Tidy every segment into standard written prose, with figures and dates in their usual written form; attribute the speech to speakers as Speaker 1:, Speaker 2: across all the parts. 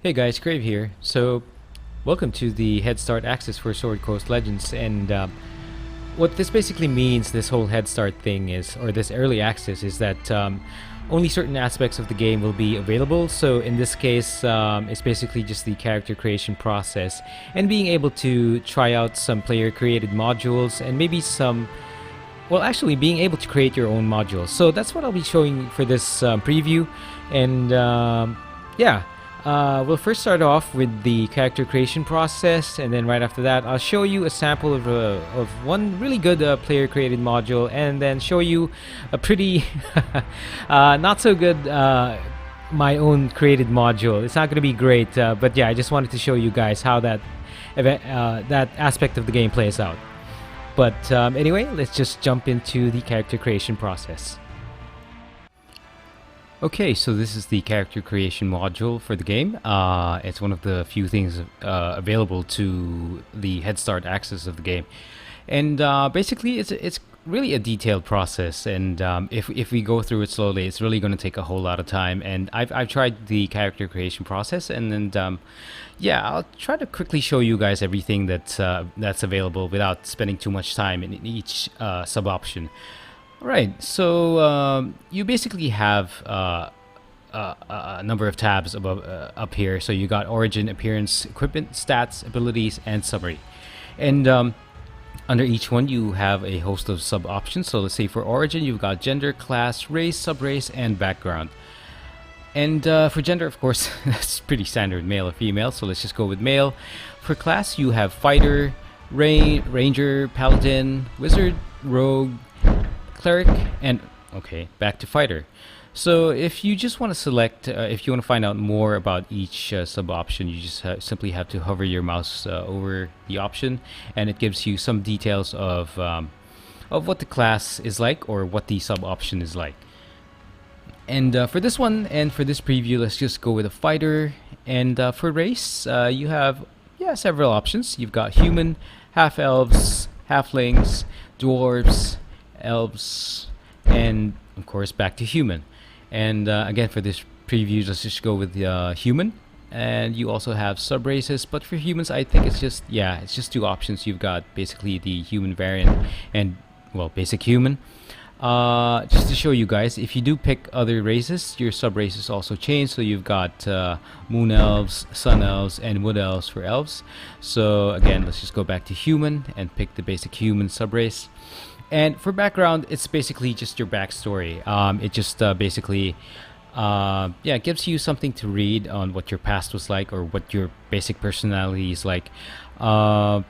Speaker 1: Hey guys, Crave here. So, welcome to the Head Start access for Sword Coast Legends. And what this basically means, this whole Head Start thing is, or this early access, is that only certain aspects of the game will be available. So, in this case, it's basically just the character creation process and being able to try out some player created modules and maybe some. Well, actually, being able to create your own modules. So, that's what I'll be showing for this preview. And yeah. We'll first start off with the character creation process, and then right after that I'll show you a sample of one really good player-created module, and then show you a pretty not so good my own created module. It's not going to be great, but yeah, I just wanted to show you guys how that that aspect of the game plays out. But anyway, let's just jump into the character creation process. Okay, so this is the character creation module for the game. It's one of the few things available to the Head Start access of the game, and basically it's really a detailed process. And if we go through it slowly, it's really going to take a whole lot of time. And I've tried the character creation process, and then yeah, I'll try to quickly show you guys everything that's available without spending too much time in each sub option. Right, so you basically have a number of tabs above up here. So you got origin, appearance, equipment, stats, abilities, and summary. And under each one you have a host of sub options. So let's say for origin you've got gender, class, race, subrace, and background. And for gender, of course, that's pretty standard, male or female. So let's just go with male. For class you have fighter, ranger, paladin, wizard, rogue, cleric, and okay, back to fighter. So if you just want to select, if you want to find out more about each sub option, you just simply have to hover your mouse over the option, and it gives you some details of what the class is like or what the sub option is like. And for this one and for this preview, let's just go with a fighter. And for race, you have several options. You've got human, half elves, halflings, dwarves, elves, and of course back to human. And again, for this preview, let's just go with human. And you also have sub races, but for humans I think it's just two options. You've got basically the human variant and, well, basic human. Just to show you guys, if you do pick other races, your sub races also change. So you've got moon elves, sun elves, and wood elves for elves. So again, let's just go back to human and pick the basic human sub race. And for background, it's basically just your backstory. It just basically gives you something to read on what your past was like or what your basic personality is like. And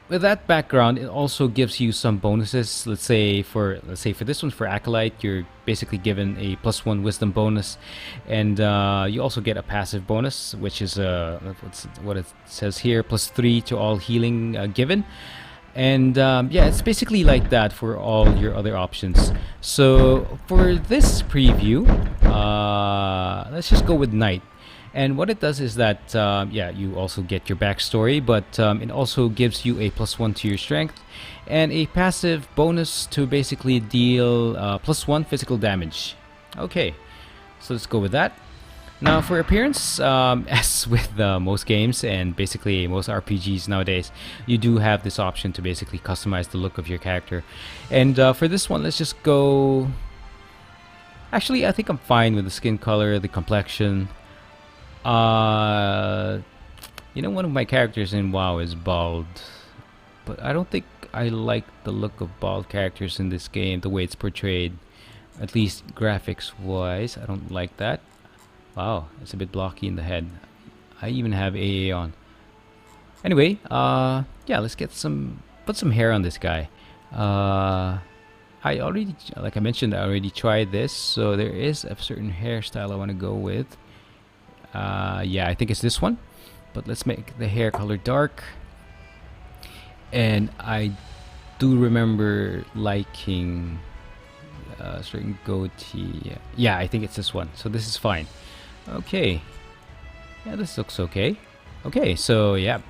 Speaker 1: with that background, it also gives you some bonuses. Let's say for this one, for Acolyte, you're basically given a +1 wisdom bonus, and you also get a passive bonus, which is what it says here, +3 to all healing given. And it's basically like that for all your other options. So for this preview, let's just go with Knight. And what it does is that you also get your backstory, but it also gives you a +1 to your strength and a passive bonus to basically deal +1 physical damage. Okay, so let's go with that. Now for appearance, as with most games and basically most RPGs nowadays, you do have this option to basically customize the look of your character. And for this one, let's just go. Actually, I think I'm fine with the skin color, the complexion. You know, one of my characters in WoW is bald, but I don't think I like the look of bald characters in this game, the way it's portrayed. At least graphics wise, I don't like that. Wow, it's a bit blocky in the head. I even have AA on. Anyway, let's put some hair on this guy. I already, like I mentioned, I already tried this, so there is a certain hairstyle I want to go with. I think it's this one, but let's make the hair color dark. And I do remember liking certain goatee. Yeah, I think it's this one, so this is fine. Okay, yeah, this looks okay. Okay, so yeah,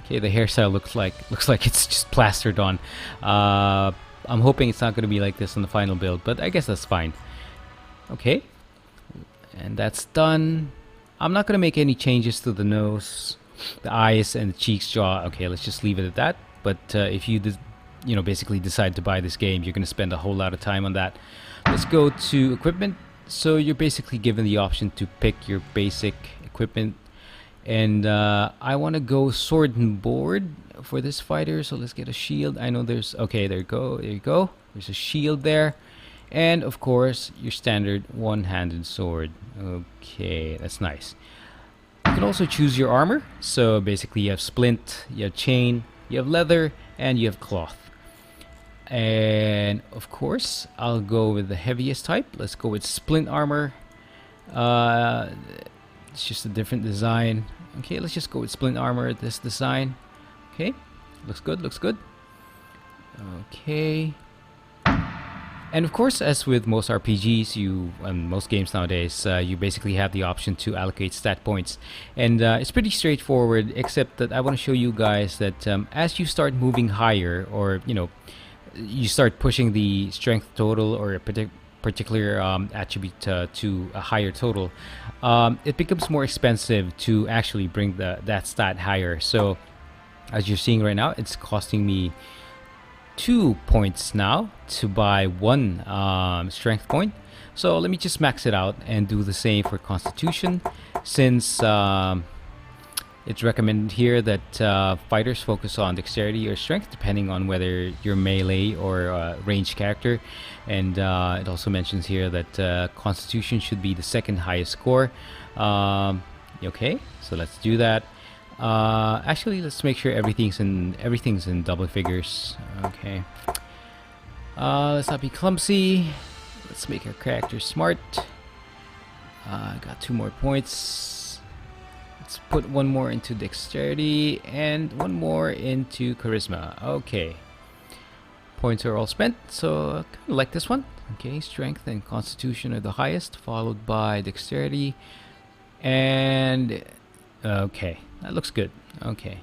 Speaker 1: okay, the hairstyle looks like it's just plastered on. I'm hoping it's not going to be like this on the final build, but I guess that's fine. Okay, and that's done. I'm not going to make any changes to the nose, the eyes, and the cheeks, jaw. Okay, let's just leave it at that. But if you basically decide to buy this game, you're going to spend a whole lot of time on that. Let's go to equipment. So you're basically given the option to pick your basic equipment, and I want to go sword and board for this fighter. So let's get a shield. I know there's there you go. There's a shield there, and of course your standard one-handed sword. Okay, that's nice. You can also choose your armor. So basically you have splint, you have chain, you have leather, and you have cloth. And of course I'll go with the heaviest type. Let's go with splint armor. It's just a different design. Okay, let's just go with splint armor, this design. Okay, looks good. Okay, and of course, as with most RPGs, and most games nowadays, you basically have the option to allocate stat points, and it's pretty straightforward, except that I want to show you guys that as you start moving higher, or you start pushing the strength total or a particular attribute to a higher total, it becomes more expensive to actually bring that stat higher. So as you're seeing right now, it's costing me 2 points now to buy 1 strength point. So let me just max it out and do the same for constitution, since it's recommended here that fighters focus on dexterity or strength depending on whether you're melee or ranged character. And it also mentions here that constitution should be the second highest score. Okay, so let's do that. Actually, let's make sure everything's in double figures. Okay, let's not be clumsy. Let's make our character smart. Got 2 more points. Let's put 1 more into dexterity and 1 more into charisma. Okay, points are all spent, so I kind of like this one. Okay, strength and constitution are the highest, followed by dexterity. And okay, that looks good. Okay,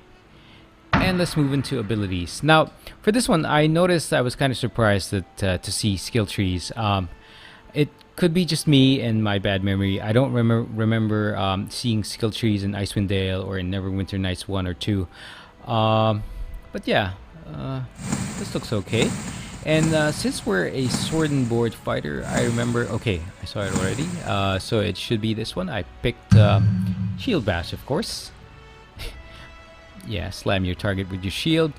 Speaker 1: and let's move into abilities. Now for this one, I noticed I was kind of surprised that to see skill trees. It could be just me and my bad memory. I don't remember seeing skill trees in Icewind Dale or in Neverwinter Nights 1 or 2. But yeah, this looks okay. And since we're a sword and board fighter, I remember. Okay, I saw it already. So it should be this one. I picked shield bash, of course. Yeah, slam your target with your shield.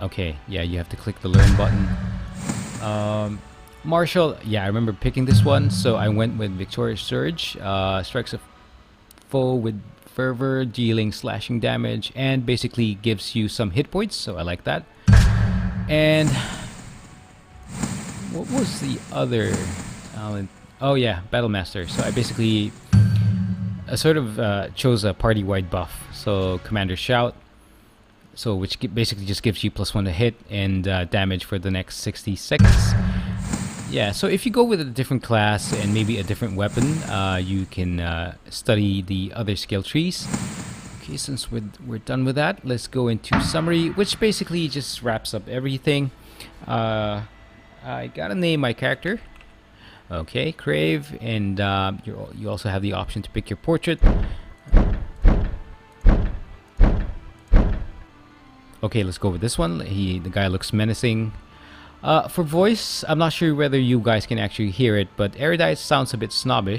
Speaker 1: Okay, yeah, you have to click the learn button. Martial, yeah, I remember picking this one, so I went with Victorious Surge. Strikes a foe with fervor, dealing slashing damage, and basically gives you some hit points, so I like that. And what was the other talent? Oh yeah, Battle Master. So I basically sort of chose a party-wide buff. So Commander Shout, so which basically just gives you +1 to hit and damage for the next 60 seconds. Yeah, so if you go with a different class and maybe a different weapon, you can study the other skill trees. Okay, since we're done with that, let's go into summary, which basically just wraps up everything. I gotta name my character. Okay, Crave, and you also have the option to pick your portrait. Okay, let's go with this one. The guy looks menacing. For voice, I'm not sure whether you guys can actually hear it, but Erudite sounds a bit snobbish.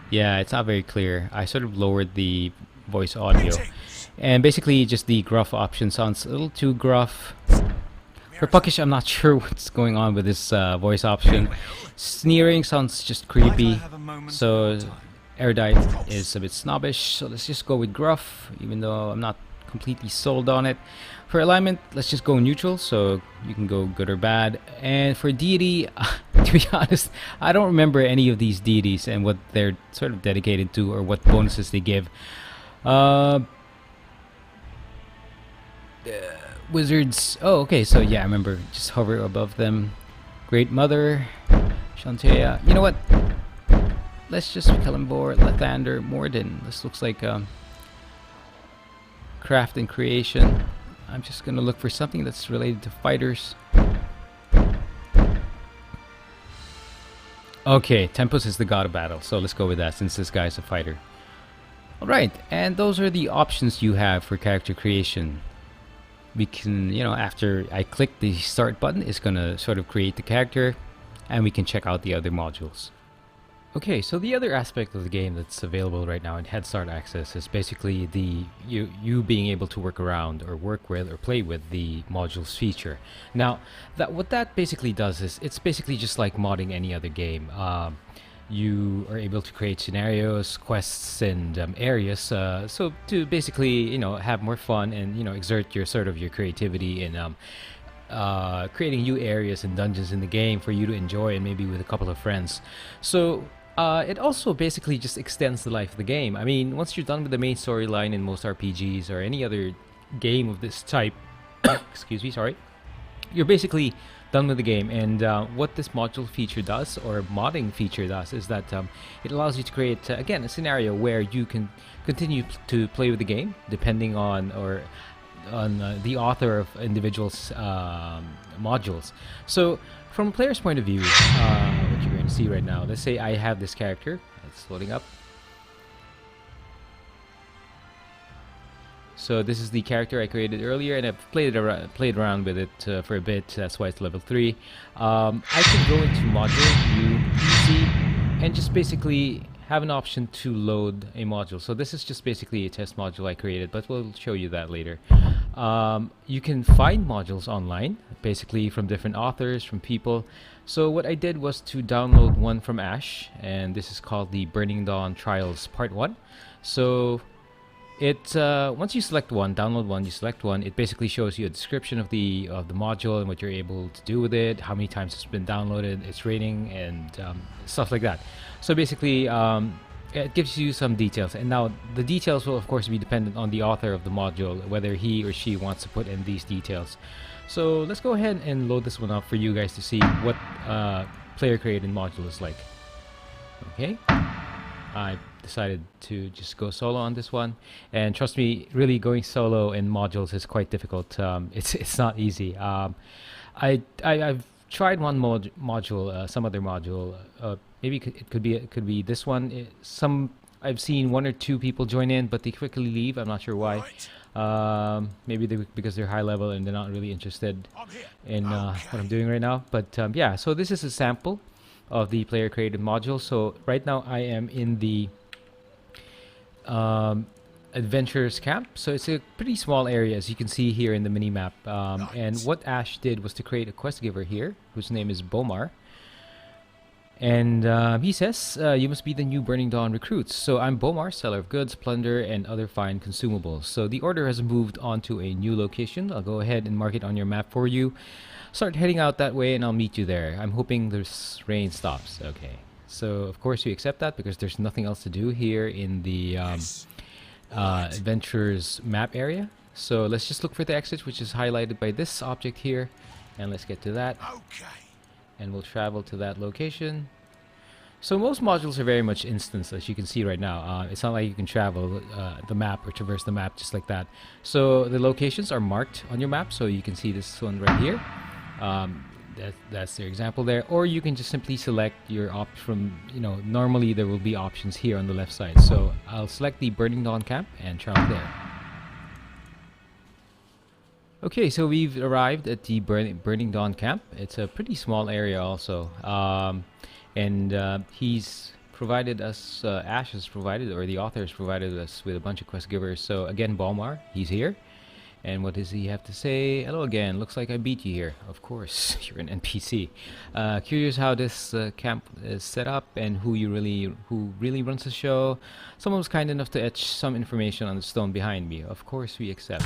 Speaker 1: Yeah, it's not very clear. I sort of lowered the voice audio. And basically, just the gruff option sounds a little too gruff. For Puckish, I'm not sure what's going on with this voice option. Sneering sounds just creepy. So Erudite is a bit snobbish. So let's just go with gruff, even though I'm not completely sold on it. For alignment, let's just go neutral, so you can go good or bad. And for deity, to be honest, I don't remember any of these deities and what they're sort of dedicated to or what bonuses they give. Wizards, oh okay, so yeah, I remember, just hover above them. Great Mother, Shantea, you know what? Let's just Kellenbor, Lathander, Morden. This looks like craft and creation. I'm just gonna look for something that's related to fighters. Okay, Tempus is the god of battle, so let's go with that since this guy's a fighter. Alright, and those are the options you have for character creation. We can, after I click the start button, it's gonna sort of create the character, and we can check out the other modules. Okay, so the other aspect of the game that's available right now in Head Start Access is basically you being able to work around or work with or play with the modules feature. Now, what that basically does is it's basically just like modding any other game. You are able to create scenarios, quests, and areas. So to basically have more fun and exert your creativity in creating new areas and dungeons in the game for you to enjoy, and maybe with a couple of friends. So it also basically just extends the life of the game. I mean, once you're done with the main storyline in most RPGs or any other game of this type, excuse me, sorry, you're basically done with the game. And what this module feature does, or modding feature does, is that it allows you to create, again, a scenario where you can continue to play with the game, depending on the author of individuals modules. So from a player's point of view, what you're going to see right now, let's say I have this character. It's loading up. So this is the character I created earlier, and I've played around with it for a bit. That's why it's level 3. I can go into module, view, easy, and just basically have an option to load a module. So this is just basically a test module I created, but we'll show you that later. You can find modules online, basically from different authors, from people. So what I did was to download one from Ash, and this is called the Burning Dawn Trials Part 1. So it once you select one, download one, you select one, it basically shows you a description of the module and what you're able to do with it, how many times it's been downloaded, its rating, and stuff like that. So basically it gives you some details, and now the details will of course be dependent on the author of the module, whether he or she wants to put in these details. So let's go ahead and load this one up for you guys to see what player created module is like. Okay, I decided to just go solo on this one, and trust me, really going solo in modules is quite difficult. It's not easy. I've tried one module, some other module. Maybe it could be this one. I've seen 1 or 2 people join in, but they quickly leave. I'm not sure why. Maybe because they're high level and they're not really interested in what I'm doing right now. But yeah, so this is a sample of the player created module. So right now I am in the adventurers camp. So it's a pretty small area, as you can see here in the mini map. And what Ash did was to create a quest giver here, whose name is Bomar. And he says, you must be the new Burning Dawn recruits. So I'm Bomar, seller of goods, plunder, and other fine consumables. So the order has moved on to a new location. I'll go ahead and mark it on your map for you. Start heading out that way and I'll meet you there. I'm hoping this rain stops. Okay. So of course we accept that because there's nothing else to do here in the adventurers map area. So let's just look for the exit, which is highlighted by this object here. And let's get to that. Okay. And we'll travel to that location. So most modules are very much instanced, as you can see right now. It's not like you can travel the map or traverse the map just like that. So the locations are marked on your map, so you can see this one right here. That's their example there. Or you can just simply select your from, normally there will be options here on the left side. So I'll select the Burning Dawn camp and travel there. Okay, so we've arrived at the Burning Dawn camp. It's a pretty small area also. And he's provided us, Ash has provided, or the author has provided us with a bunch of quest givers. So again, Balmar, he's here. And what does he have to say? Hello again, looks like I beat you here. Of course, you're an NPC. Curious how this camp is set up and who really runs the show. Someone was kind enough to etch some information on the stone behind me. Of course, we accept.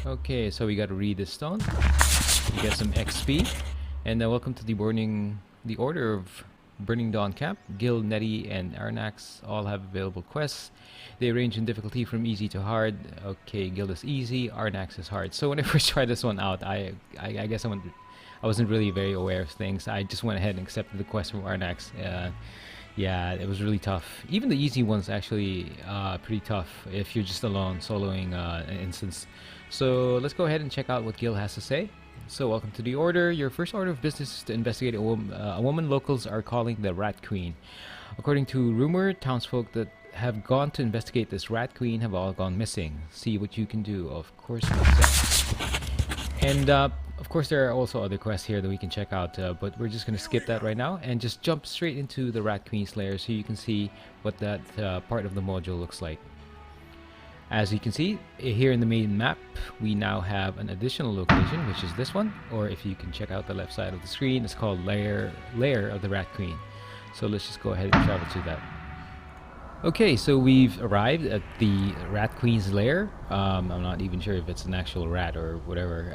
Speaker 1: Okay, so we got to read this stone. We get some XP. And welcome to the Order of Burning Dawn Camp. Gil, Nettie, and Arnax all have available quests. They range in difficulty from easy to hard. Okay, Gil is easy, Arnax is hard. So when I first tried this one out, I guess I wasn't really very aware of things. I just went ahead and accepted the quest from Arnax. Yeah, it was really tough. Even the easy ones actually pretty tough if you're just alone soloing an instance. So let's go ahead and check out what Gil has to say. So welcome to the order. Your first order of business is to investigate a woman locals are calling the Rat Queen. According to rumor, townsfolk that have gone to investigate this Rat Queen have all gone missing. See what you can do. Of course, and of course, there are also other quests here that we can check out, but we're just going to skip that right now and just jump straight into the Rat Queen's lair so you can see what that part of the module looks like. As you can see, here in the main map, we now have an additional location, which is this one, or if you can check out the left side of the screen, it's called Lair of the Rat Queen. So let's just go ahead and travel to that. Okay, so we've arrived at the Rat Queen's lair. I'm not even sure if it's an actual rat or whatever.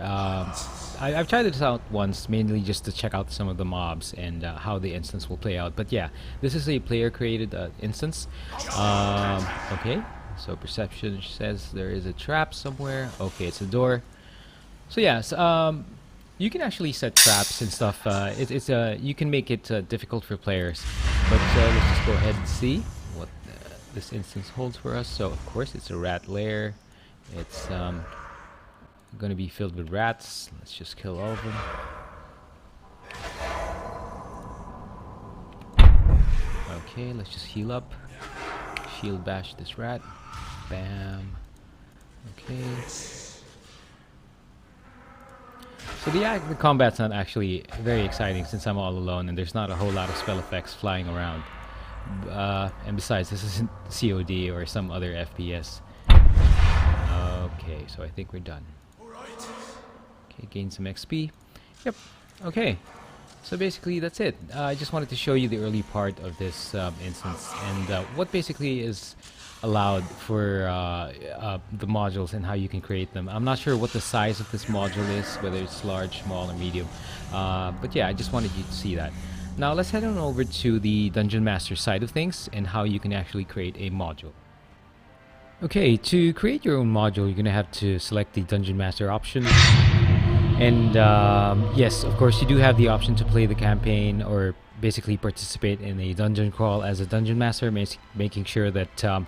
Speaker 1: I've tried this out once, mainly just to check out some of the mobs and how the instance will play out. But yeah, this is a player-created instance. Okay, so perception says there is a trap somewhere. Okay, it's a door. So yes, you can actually set traps and stuff. You can make it difficult for players. But let's just go ahead and see what this instance holds for us. So of course it's a rat lair. It's gonna be filled with rats. Let's just kill all of them. Okay, let's just heal up. Shield bash this rat. Bam. Okay. So the combat's not actually very exciting since I'm all alone and there's not a whole lot of spell effects flying around. And besides, this isn't COD or some other FPS. Okay, so I think we're done. Okay, gain some XP. Yep. Okay. So basically, that's it. I just wanted to show you the early part of this instance and what basically is allowed for the modules and how you can create them. I'm not sure what the size of this module is, whether it's large, small, or medium. But yeah, I just wanted you to see that. Now let's head on over to the Dungeon Master side of things and how you can actually create a module. Okay, to create your own module, you're going to have to select the Dungeon Master option. And yes, of course, you do have the option to play the campaign or basically participate in a dungeon crawl as a Dungeon Master, making sure that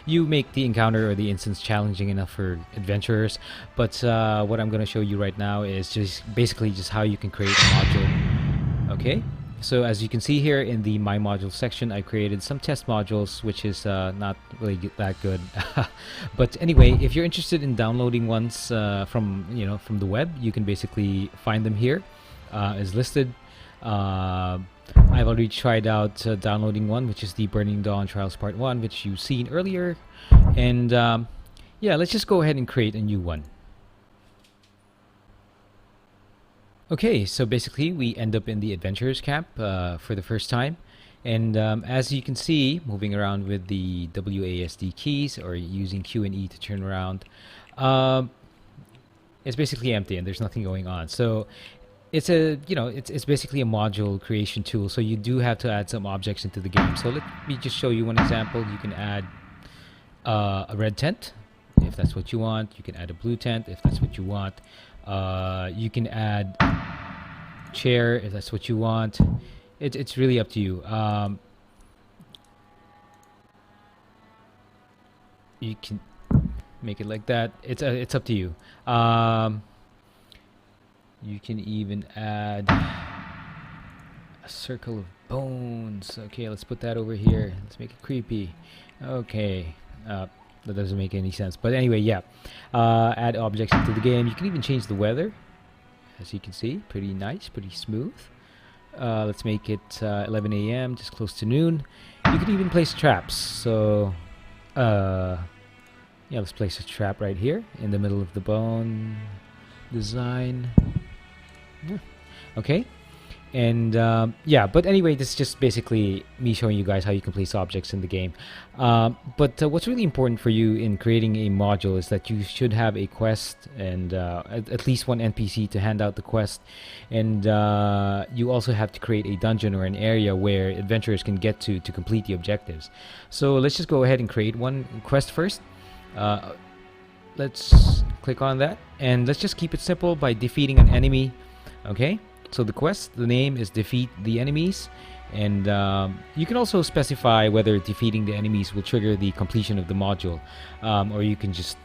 Speaker 1: you make the encounter or the instance challenging enough for adventurers. But what I'm going to show you right now is just basically just how you can create a module. Okay? So as you can see here in the My Module section, I created some test modules, which is not really that good. But anyway, if you're interested in downloading ones from the web, you can basically find them here as listed. I've already tried out downloading one, which is the Burning Dawn Trials Part 1, which you've seen earlier. And yeah, let's just go ahead and create a new one. Okay, so basically we end up in the Adventurers Camp for the first time. And as you can see, moving around with the WASD keys or using Q and E to turn around, it's basically empty and there's nothing going on. So it's it's basically a module creation tool. So you do have to add some objects into the game. So let me just show you one example. You can add a red tent if that's what you want. You can add a blue tent if that's what you want. You can add chair if that's what you want. It's really up to you. You can make it like that. It's up to you. You can even add a circle of bones. Okay, let's put that over here. Let's make it creepy. Okay. That doesn't make any sense. But anyway, yeah. Add objects into the game. You can even change the weather. As you can see, pretty nice, pretty smooth. Let's make it 11 a.m., just close to noon. You can even place traps. So, yeah, let's place a trap right here in the middle of the bone design. Yeah. Okay. And yeah, but anyway, this is just basically me showing you guys how you can place objects in the game. But what's really important for you in creating a module is that you should have a quest and at least one NPC to hand out the quest. And you also have to create a dungeon or an area where adventurers can get to complete the objectives. So let's just go ahead and create one quest first. Let's click on that. And let's just keep it simple by defeating an enemy. Okay? So the quest, the name is defeat the enemies, and you can also specify whether defeating the enemies will trigger the completion of the module, or you can just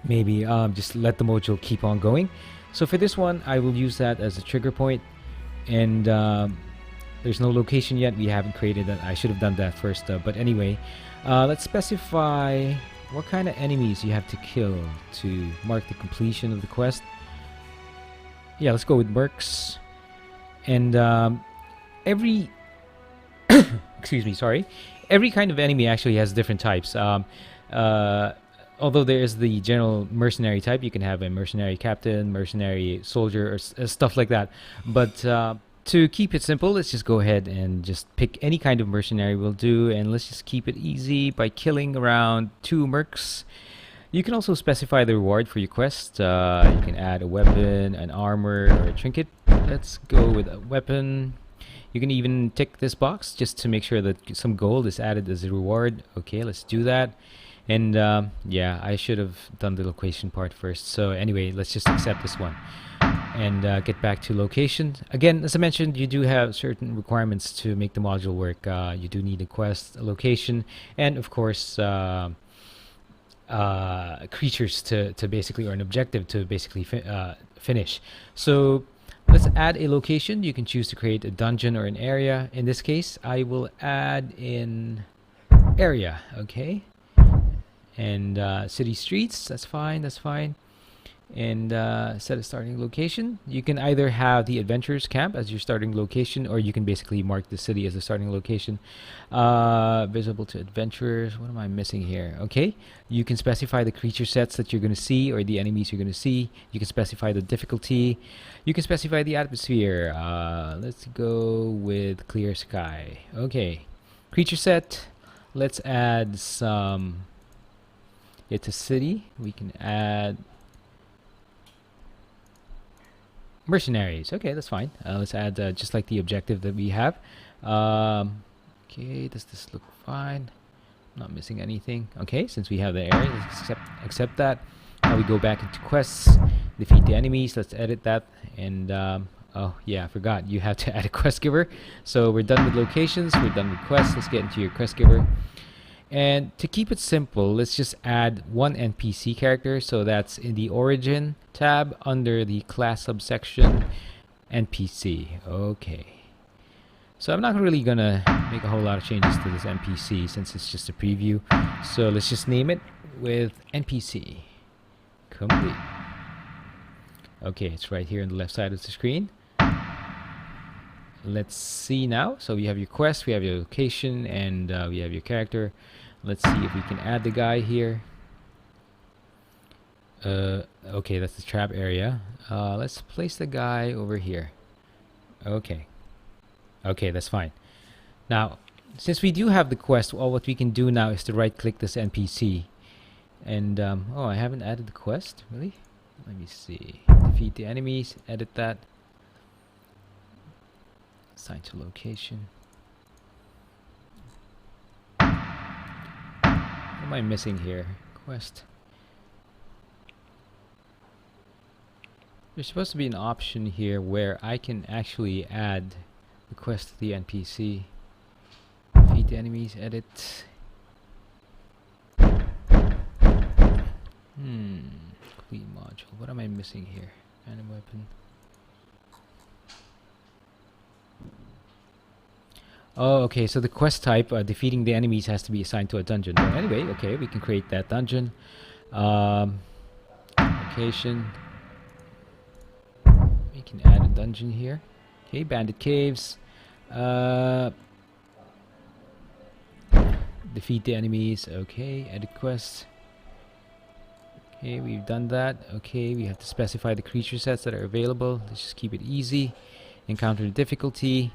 Speaker 1: maybe just let the module keep on going. So for this one, I will use that as a trigger point, and there's no location yet. We haven't created that. I should have done that first, but anyway, let's specify what kind of enemies you have to kill to mark the completion of the quest. Yeah, let's go with mercs. And every excuse me, sorry, every kind of enemy actually has different types. Although there is the general mercenary type, you can have a mercenary captain, mercenary soldier, or stuff like that. But to keep it simple, let's just go ahead and just pick any kind of mercenary will do, and let's just keep it easy by killing around 2 mercs. You can also specify the reward for your quest. You can add a weapon, an armor, or a trinket. Let's go with a weapon. You can even tick this box just to make sure that some gold is added as a reward. Okay, let's do that. And yeah, I should have done the location part first. So anyway, let's just accept this one and get back to location. Again, as I mentioned, you do have certain requirements to make the module work. You do need a quest, a location, and of course creatures to basically, or an objective to basically finish. So let's add a location. You can choose to create a dungeon or an area. In this case, I will add in area. Okay, and city streets, that's fine, that's fine. And set a starting location. You can either have the adventurers camp as your starting location, or you can basically mark the city as a starting location. Visible to adventurers. What am I missing here? Okay, you can specify the creature sets that you're going to see, or the enemies you're going to see. You can specify the difficulty. You can specify the atmosphere. Let's go with clear sky. Okay, creature set. Let's add some. It's a city. We can add mercenaries. Okay, that's fine. Let's add just like the objective that we have. Okay, does this look fine? I'm not missing anything. Okay, since we have the area, let's accept that. Now we go back into quests, defeat the enemies. Let's edit that. And oh yeah, I forgot, you have to add a quest giver. So we're done with locations, we're done with quests. Let's get into your quest giver. And to keep it simple, let's just add one NPC character. So that's in the origin tab under the class subsection NPC. Okay. So I'm not really gonna make a whole lot of changes to this NPC since it's just a preview. So let's just name it with NPC. Complete. Okay, it's right here on the left side of the screen. Let's see now. So we have your quest, we have your location, and we have your character. Let's see if we can add the guy here. Okay, that's the trap area. Let's place the guy over here. Okay. Okay, that's fine. Now, since we do have the quest, all what we can do now is to right-click this NPC. And, oh, I haven't added the quest? Really? Let me see. Defeat the enemies. Edit that. Assign to location. What am I missing here? Quest. There's supposed to be an option here where I can actually add the quest to the NPC. Defeat the enemies, edit. Complete module. What am I missing here? Random weapon. Oh, okay, so the quest type, defeating the enemies, has to be assigned to a dungeon. But anyway, okay, we can create that dungeon. Location. We can add a dungeon here. Okay, bandit caves. Defeat the enemies. Okay, edit quest. Okay, we've done that. Okay, we have to specify the creature sets that are available. Let's just keep it easy. Encounter difficulty.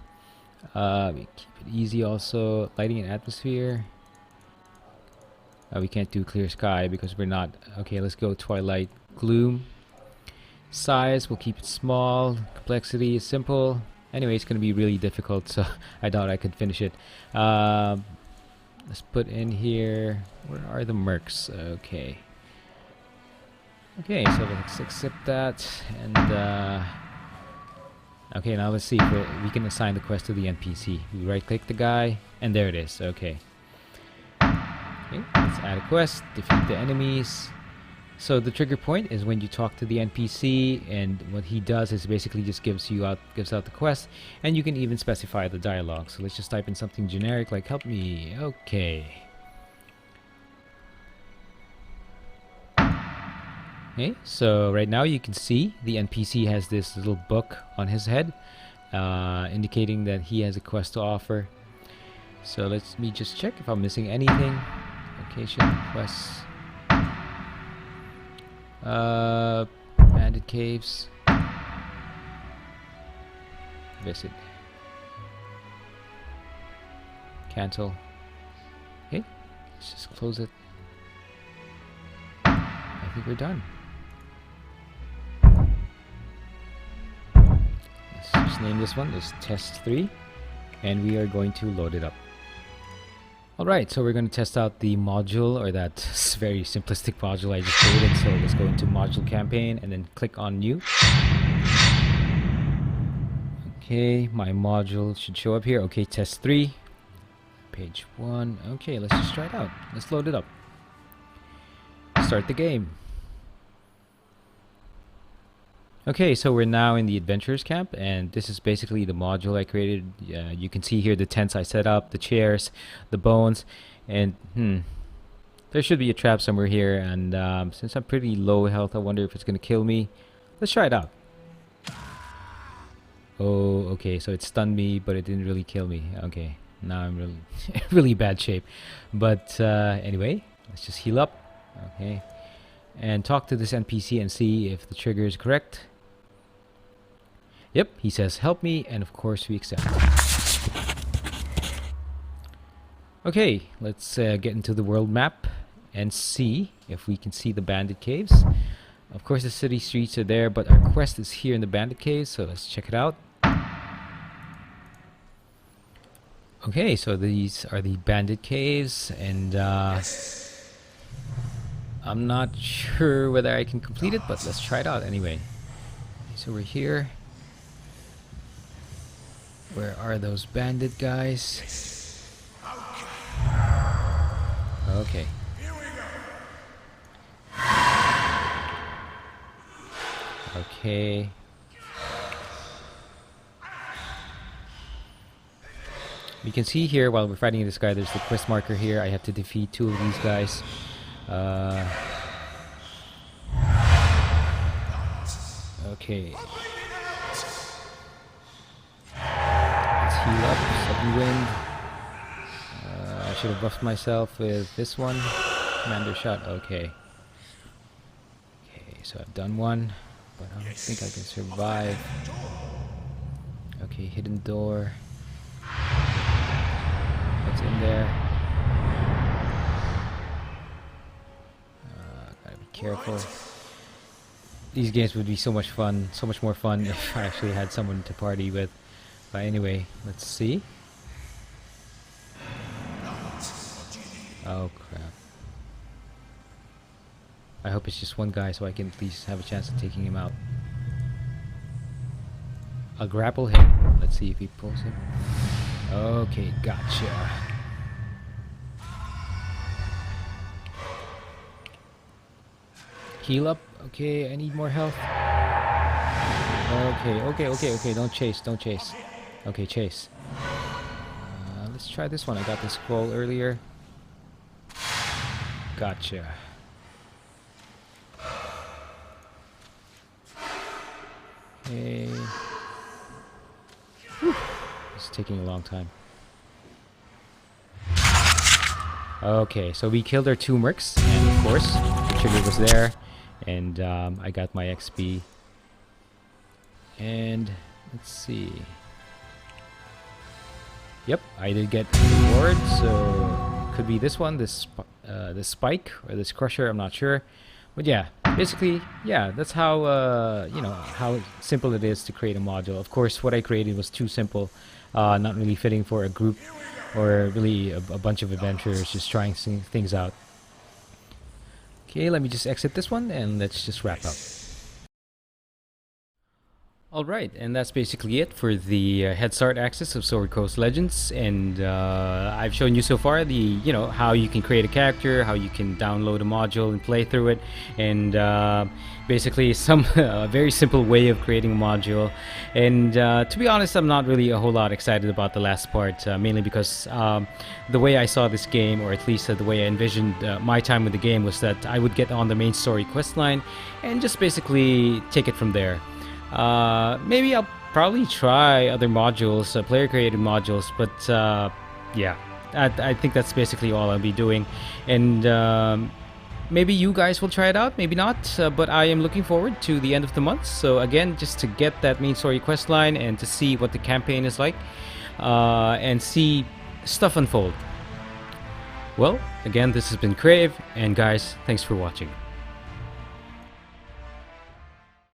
Speaker 1: We keep it easy also. Lighting and atmosphere. We can't do clear sky because we're not. Okay, let's go twilight gloom. Size, we'll keep it small. Complexity is simple. Anyway, it's going to be really difficult, so I doubt I could finish it. Let's put in here. Where are the mercs? Okay. Okay, so let's accept that. And Okay, now let's see if we can assign the quest to the NPC. We right-click the guy, and there it is. Okay. Okay, let's add a quest. Defeat the enemies. So the trigger point is when you talk to the NPC, and what he does is basically just gives out the quest, and you can even specify the dialogue. So let's just type in something generic like "help me." Okay. Okay, so right now you can see the NPC has this little book on his head, indicating that he has a quest to offer. So let me just check if I'm missing anything. Location, quests, bandit caves, visit, cancel. Okay, let's just close it. I think we're done. Let's just name this one as test 3, and we are going to load it up. Alright, so we're going to test out the module, or that very simplistic module I just created. So let's go into module campaign and then click on new. Okay, my module should show up here. Okay, test 3, page 1. Okay, let's just try it out. Let's load it up. Start the game. Okay, so we're now in the adventurers camp, and this is basically the module I created. You can see here the tents I set up, the chairs, the bones, and there should be a trap somewhere here. And since I'm pretty low health, I wonder if it's gonna kill me. Let's try it out. Oh, okay, so it stunned me, but it didn't really kill me. Okay, now I'm really really bad shape. But anyway, let's just heal up. Okay, and talk to this NPC and see if the trigger is correct. Yep, he says help me, and of course we accept. Okay, let's get into the world map and see if we can see the bandit caves. Of course the city streets are there, but our quest is here in the bandit caves, so let's check it out. Okay, so these are the bandit caves, and I'm not sure whether I can complete it, but let's try it out anyway. So we're here. Where are those bandit guys? Okay. Okay. You can see here while we're fighting this guy, there's the quest marker here. I have to defeat 2 of these guys. Okay. Let's heal up. Icewind. I should have buffed myself with this one. Commander shot. Okay. Okay, so I've done one, but I don't think I can survive. Okay, hidden door. What's in there? Gotta be careful. These games would be so much fun, so much more fun if I actually had someone to party with. But anyway, let's see. Oh crap. I hope it's just one guy so I can at least have a chance of taking him out. A grapple hit. Let's see if he pulls him. Okay, gotcha. Heal up. Okay, I need more health. Okay. Don't chase. Okay, chase. Let's try this one. I got the scroll earlier. Gotcha. Okay. Whew. It's taking a long time. Okay, so we killed our 2 mercs, and of course, the trigger was there, and I got my XP. And let's see. Yep, I did get a reward, so could be this one, this spike or this crusher. I'm not sure, but yeah, basically, yeah, that's how you know how simple it is to create a module. Of course, what I created was too simple, not really fitting for a group or really a bunch of adventurers just trying things out. Okay, let me just exit this one and let's just wrap up. All right, and that's basically it for the Head Start access of Sword Coast Legends. And I've shown you so far how you can create a character, how you can download a module and play through it, and basically some very simple way of creating a module. And to be honest, I'm not really a whole lot excited about the last part, mainly because the way I saw this game, or at least the way I envisioned my time with the game, was that I would get on the main story questline and just basically take it from there. Maybe I'll probably try other modules, player created modules, but yeah, I think that's basically all I'll be doing. And maybe you guys will try it out, maybe not, but I am looking forward to the end of the month. So again, just to get that main story quest line and to see what the campaign is like, and see stuff unfold. Well, again, this has been Crave, and guys, thanks for watching.